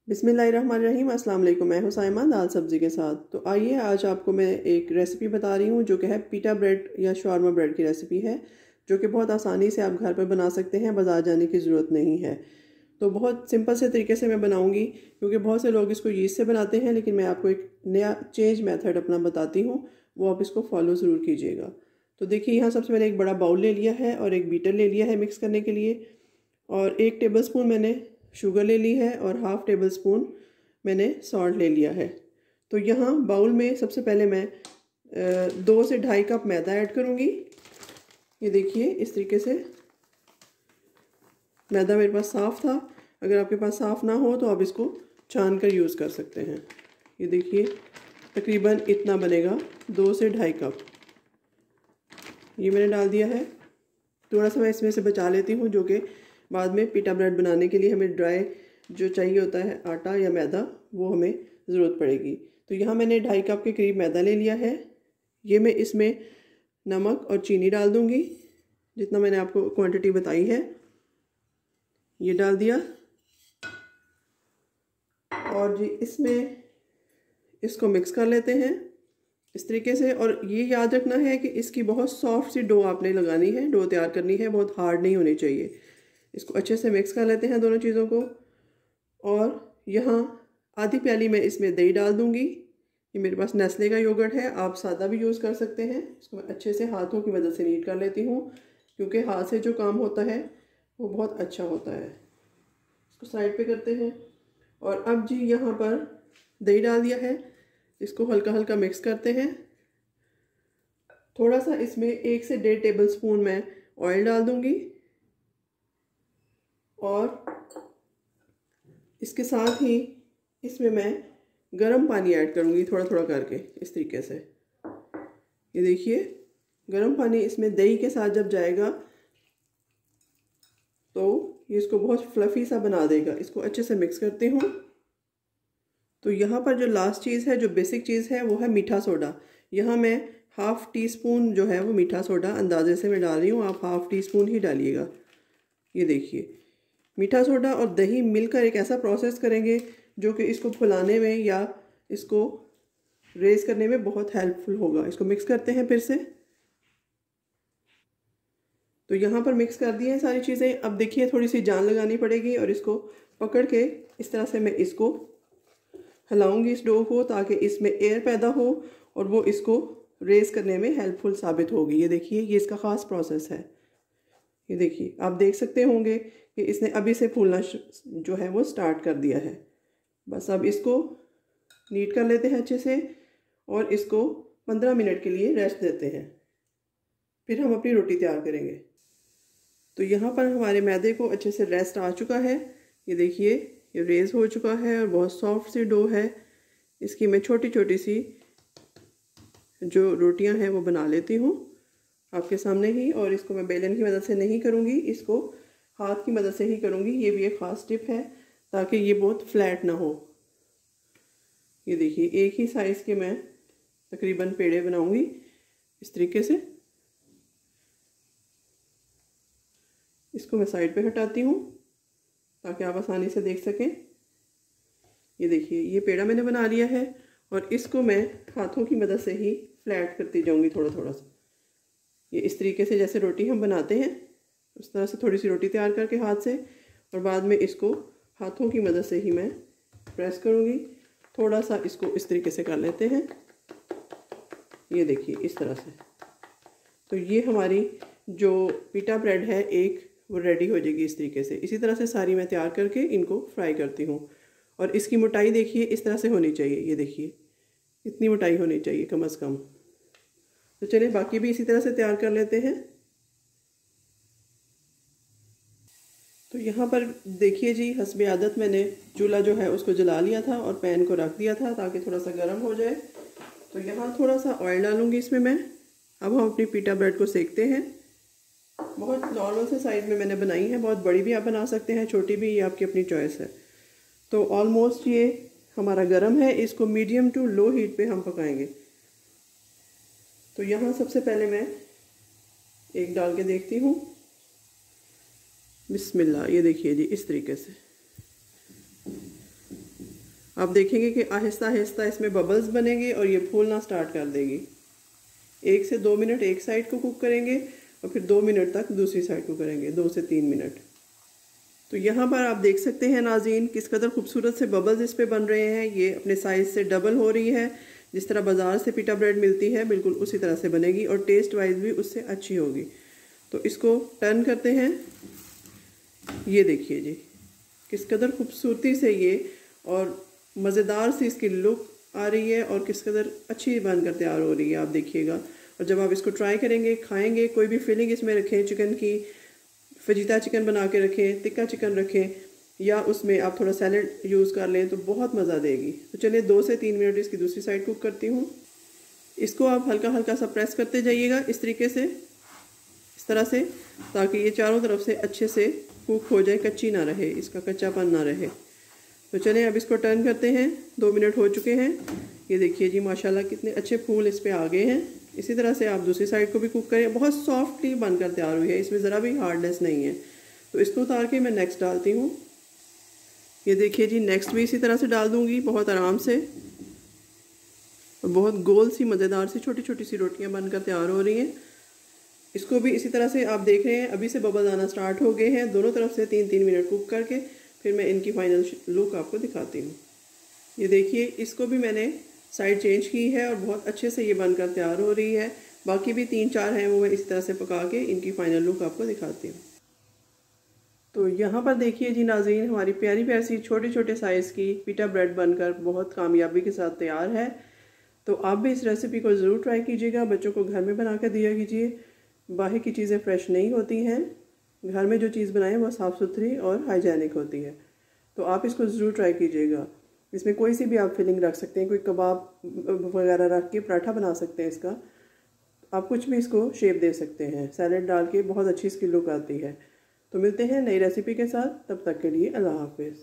बिस्मिल्लाहिर्रहमानिर्रहीम। अस्सलाम वालेकुम। मैं हूं साइमा दाल सब्ज़ी के साथ। तो आइए आज आपको मैं एक रेसिपी बता रही हूं जो कि है पीटा ब्रेड या शवारमा ब्रेड की रेसिपी है, जो कि बहुत आसानी से आप घर पर बना सकते हैं, बाज़ार जाने की ज़रूरत नहीं है। तो बहुत सिंपल से तरीके से मैं बनाऊंगी, क्योंकि बहुत से लोग इसको यीस्ट से बनाते हैं, लेकिन मैं आपको एक नया चेंज मेथड अपना बताती हूँ, वो आप इसको फॉलो ज़रूर कीजिएगा। तो देखिए, यहाँ सबसे मैंने एक बड़ा बाउल ले लिया है और एक बीटर ले लिया है मिक्स करने के लिए, और 1 टेबलस्पून मैंने शुगर ले ली है और हाफ़ टेबल स्पून मैंने सॉल्ट ले लिया है। तो यहाँ बाउल में सबसे पहले मैं 2 से ढाई कप मैदा ऐड करूँगी। ये देखिए, इस तरीके से मैदा मेरे पास साफ़ था। अगर आपके पास साफ़ ना हो तो आप इसको छान कर यूज़ कर सकते हैं। ये देखिए, तकरीबन इतना बनेगा, 2 से ढाई कप ये मैंने डाल दिया है। थोड़ा सा मैं इसमें से बचा लेती हूँ, जो कि बाद में पीटा ब्रेड बनाने के लिए हमें ड्राई जो चाहिए होता है आटा या मैदा, वो हमें ज़रूरत पड़ेगी। तो यहाँ मैंने 2.5 कप के करीब मैदा ले लिया है। ये मैं इसमें नमक और चीनी डाल दूँगी, जितना मैंने आपको क्वांटिटी बताई है ये डाल दिया। और जी इसमें इसको मिक्स कर लेते हैं इस तरीके से। और ये याद रखना है कि इसकी बहुत सॉफ्ट सी डो आपने लगानी है, डो तैयार करनी है, बहुत हार्ड नहीं होनी चाहिए। इसको अच्छे से मिक्स कर लेते हैं दोनों चीज़ों को। और यहाँ आधी प्याली मैं इसमें दही डाल दूँगी। ये मेरे पास नेस्ले का योगर्ट है, आप सादा भी यूज़ कर सकते हैं। इसको मैं अच्छे से हाथों की मदद से नीट कर लेती हूँ, क्योंकि हाथ से जो काम होता है वो बहुत अच्छा होता है। इसको साइड पे करते हैं। और अब जी यहाँ पर दही डाल दिया है, इसको हल्का हल्का मिक्स करते हैं। थोड़ा सा इसमें 1 से 1.5 टेबल स्पून मैं ऑयल डाल दूँगी, और इसके साथ ही इसमें मैं गर्म पानी ऐड करूँगी, थोड़ा थोड़ा करके इस तरीके से। ये देखिए, गर्म पानी इसमें दही के साथ जब जाएगा तो ये इसको बहुत फ्लफ़ी सा बना देगा। इसको अच्छे से मिक्स करती हूँ। तो यहाँ पर जो लास्ट चीज़ है, जो बेसिक चीज़ है, वो है मीठा सोडा। यहाँ मैं हाफ़ टी स्पून जो है वो मीठा सोडा अंदाजे से मैं डाल रही हूँ, आप हाफ़ टी स्पून ही डालिएगा। ये देखिए, मीठा सोडा और दही मिलकर एक ऐसा प्रोसेस करेंगे जो कि इसको फुलाने में या इसको रेज़ करने में बहुत हेल्पफुल होगा। इसको मिक्स करते हैं फिर से। तो यहाँ पर मिक्स कर दी हैं सारी चीज़ें। अब देखिए, थोड़ी सी जान लगानी पड़ेगी, और इसको पकड़ के इस तरह से मैं इसको हिलाऊंगी इस डो को, ताकि इसमें एयर पैदा हो और वो इसको रेज़ करने में हेल्पफुल साबित होगी। ये देखिए, ये इसका ख़ास प्रोसेस है। ये देखिए, आप देख सकते होंगे कि इसने अभी से फूलना जो है वो स्टार्ट कर दिया है। बस अब इसको नीट कर लेते हैं अच्छे से, और इसको 15 मिनट के लिए रेस्ट देते हैं, फिर हम अपनी रोटी तैयार करेंगे। तो यहाँ पर हमारे मैदे को अच्छे से रेस्ट आ चुका है। ये देखिए, ये रेज़ हो चुका है और बहुत सॉफ्ट सी डो है। इसकी मैं छोटी छोटी सी जो रोटियां हैं वो बना लेती हूँ आपके सामने ही। और इसको मैं बेलन की मदद से नहीं करूँगी, इसको हाथ की मदद से ही करूँगी। ये भी एक ख़ास टिप है, ताकि ये बहुत फ्लैट ना हो। ये देखिए, एक ही साइज़ के मैं तकरीबन पेड़े बनाऊँगी इस तरीके से। इसको मैं साइड पे हटाती हूँ ताकि आप आसानी से देख सकें। ये देखिए, ये पेड़ा मैंने बना लिया है, और इसको मैं हाथों की मदद से ही फ्लैट करती जाऊँगी थोड़ा थोड़ा सा। ये इस तरीके से जैसे रोटी हम बनाते हैं उस तरह से थोड़ी सी रोटी तैयार करके हाथ से, और बाद में इसको हाथों की मदद से ही मैं प्रेस करूँगी। थोड़ा सा इसको इस तरीके से कर लेते हैं। ये देखिए, इस तरह से। तो ये हमारी जो पीटा ब्रेड है एक, वो रेडी हो जाएगी इस तरीके से। इसी तरह से सारी मैं तैयार करके इनको फ्राई करती हूँ। और इसकी मोटाई देखिए, इस तरह से होनी चाहिए। ये देखिए, इतनी मोटाई होनी चाहिए कम से कम। तो चलिए बाकी भी इसी तरह से तैयार कर लेते हैं। तो यहाँ पर देखिए जी, हस्बे आदत मैंने चूल्हा जो है उसको जला लिया था और पैन को रख दिया था ताकि थोड़ा सा गर्म हो जाए। तो यहाँ थोड़ा सा ऑयल डालूँगी इसमें मैं। अब हम अपनी पीटा ब्रेड को सेकते हैं। बहुत नॉर्मल से साइज़ में मैंने बनाई है, बहुत बड़ी भी आप बना सकते हैं, छोटी भी, ये आपकी अपनी चॉइस है। तो ऑलमोस्ट ये हमारा गर्म है, इसको मीडियम टू लो हीट पे हम पकाएंगे। तो यहाँ सबसे पहले मैं एक डाल के देखती हूँ। बिस्मिल्लाह। ये देखिए जी, इस तरीके से। आप देखेंगे कि आहिस्ता आहिस्ता इसमें बबल्स बनेंगे और ये फूलना स्टार्ट कर देगी। 1 से 2 मिनट एक साइड को कुक करेंगे और फिर 2 मिनट तक दूसरी साइड को करेंगे, 2 से 3 मिनट। तो यहाँ पर आप देख सकते हैं नाज़रीन किस कदर खूबसूरत से बबल्स इस पे बन रहे हैं। ये अपने साइज़ से डबल हो रही है। जिस तरह बाज़ार से पिटा ब्रेड मिलती है बिल्कुल उसी तरह से बनेगी और टेस्ट वाइज भी उससे अच्छी होगी। तो इसको टर्न करते हैं। ये देखिए जी किस कदर खूबसूरती से ये और मज़ेदार सी इसकी लुक आ रही है और किस कदर अच्छी बनकर तैयार हो रही है, आप देखिएगा। और जब आप इसको ट्राई करेंगे, खाएंगे, कोई भी फिलिंग इसमें रखें, चिकन की फजीता चिकन बना के रखें, टिक्का चिकन रखें या उसमें आप थोड़ा सैलड यूज़ कर लें तो बहुत मज़ा देगी। तो चलिए 2 से 3 मिनट इसकी दूसरी साइड कुक करती हूँ। इसको आप हल्का हल्का सा प्रेस करते जाइएगा इस तरीके से, इस तरह से, ताकि ये चारों तरफ से अच्छे से कुक हो जाए, कच्ची ना रहे, इसका कच्चापन ना रहे। तो चलें अब इसको टर्न करते हैं। 2 मिनट हो चुके हैं। ये देखिए जी माशाल्लाह कितने अच्छे फूल इस पर आ गए हैं। इसी तरह से आप दूसरी साइड को भी कुक करें। बहुत सॉफ्टली बनकर तैयार हुई है, इसमें ज़रा भी हार्डनेस नहीं है। तो इसको उतार के मैं नेक्स्ट डालती हूँ। ये देखिए जी नेक्स्ट भी इसी तरह से डाल दूँगी बहुत आराम से। और बहुत गोल सी मज़ेदार सी छोटी छोटी सी रोटियाँ बनकर तैयार हो रही हैं। इसको भी इसी तरह से आप देख रहे हैं अभी से बबल आना स्टार्ट हो गए हैं। दोनों तरफ से 3-3 मिनट कुक करके फिर मैं इनकी फाइनल लुक आपको दिखाती हूँ। ये देखिए इसको भी मैंने साइड चेंज की है और बहुत अच्छे से ये बनकर तैयार हो रही है। बाकी भी 3-4 हैं वो मैं इस तरह से पका के इनकी फाइनल लुक आपको दिखाती हूँ। तो यहाँ पर देखिए जी नाज़रीन हमारी प्यारी प्यारी सी छोटे छोटे साइज़ की पिटा ब्रेड बनकर बहुत कामयाबी के साथ तैयार है। तो आप भी इस रेसिपी को ज़रूर ट्राई कीजिएगा। बच्चों को घर में बना कर दिया कीजिए। बाहर की चीज़ें फ्रेश नहीं होती हैं, घर में जो चीज़ बनाएं वो साफ़ सुथरी और हाइजेनिक होती है। तो आप इसको ज़रूर ट्राई कीजिएगा। इसमें कोई सी भी आप फिलिंग रख सकते हैं, कोई कबाब वगैरह रख के पराठा बना सकते हैं इसका। आप कुछ भी इसको शेप दे सकते हैं, सैलेड डाल के बहुत अच्छी इसकी लुक आती है। तो मिलते हैं नई रेसिपी के साथ, तब तक के लिए अल्लाह हाफिज़।